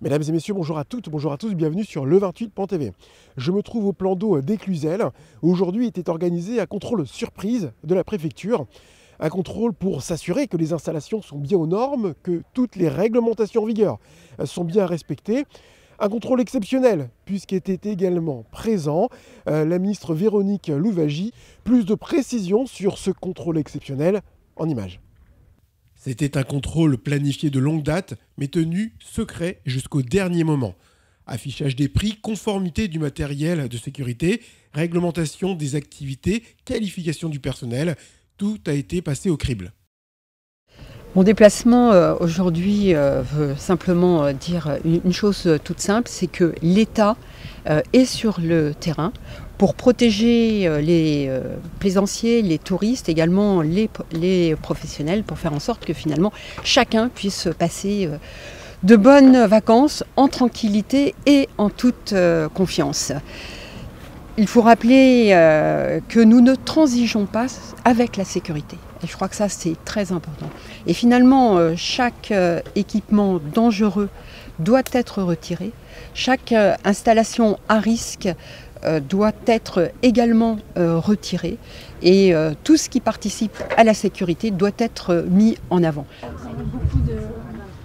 Mesdames et messieurs, bonjour à toutes, bonjour à tous, bienvenue sur le28.tv. Je me trouve au plan d'eau d'Éclusel. Aujourd'hui était organisé un contrôle surprise de la préfecture. Un contrôle pour s'assurer que les installations sont bien aux normes, que toutes les réglementations en vigueur sont bien respectées. Un contrôle exceptionnel, puisqu'était également présent la ministre Véronique Louwagie. Plus de précisions sur ce contrôle exceptionnel en images. C'était un contrôle planifié de longue date, mais tenu secret jusqu'au dernier moment. Affichage des prix, conformité du matériel de sécurité, réglementation des activités, qualification du personnel, tout a été passé au crible. Mon déplacement aujourd'hui veut simplement dire une chose toute simple, c'est que l'État est sur le terrain pour protéger les plaisanciers, les touristes, également les professionnels, pour faire en sorte que finalement chacun puisse passer de bonnes vacances en tranquillité et en toute confiance. Il faut rappeler que nous ne transigeons pas avec la sécurité. Et je crois que ça, c'est très important. Et finalement, chaque équipement dangereux doit être retiré. Chaque installation à risque doit être également retirée. Et tout ce qui participe à la sécurité doit être mis en avant.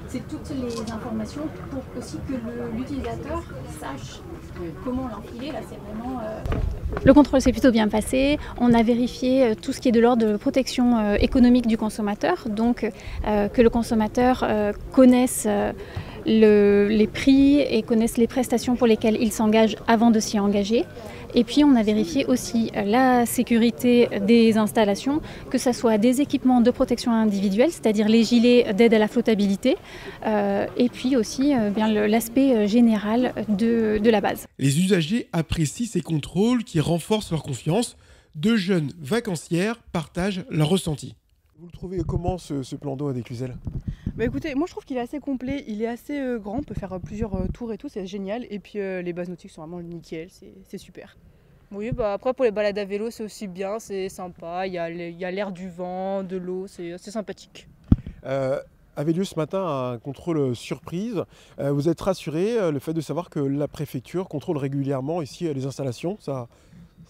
C'est toutes les informations pour aussi que l'utilisateur sache comment l'enfiler. Là, c'est vraiment... Le contrôle s'est plutôt bien passé. On a vérifié tout ce qui est de l'ordre de protection économique du consommateur, donc que le consommateur connaisse les prix et connaisse les prestations pour lesquelles il s'engage avant de s'y engager. Et puis on a vérifié aussi la sécurité des installations, que ce soit des équipements de protection individuelle, c'est-à-dire les gilets d'aide à la flottabilité, et puis aussi bien l'aspect général de la base. Les usagers apprécient ces contrôles qui renforcent leur confiance. De jeunes vacancières partagent leurs ressentis. Vous le trouvez comment ce plan d'eau à Éclusel ? Bah écoutez, moi je trouve qu'il est assez complet, il est assez grand, on peut faire plusieurs tours et tout, c'est génial. Et puis les bases nautiques sont vraiment nickel, c'est super. Oui, bah après pour les balades à vélo c'est aussi bien, c'est sympa, il y a l'air du vent, de l'eau, c'est sympathique. Avait lieu ce matin un contrôle surprise. Vous êtes rassuré, le fait de savoir que la préfecture contrôle régulièrement ici les installations, ça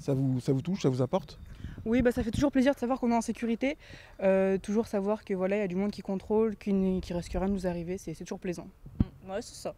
vous touche, ça vous apporte ? Oui, bah ça fait toujours plaisir de savoir qu'on est en sécurité, toujours savoir que voilà, il y a du monde qui contrôle, qu'il risque rien de nous arriver, c'est toujours plaisant. Ouais, c'est ça.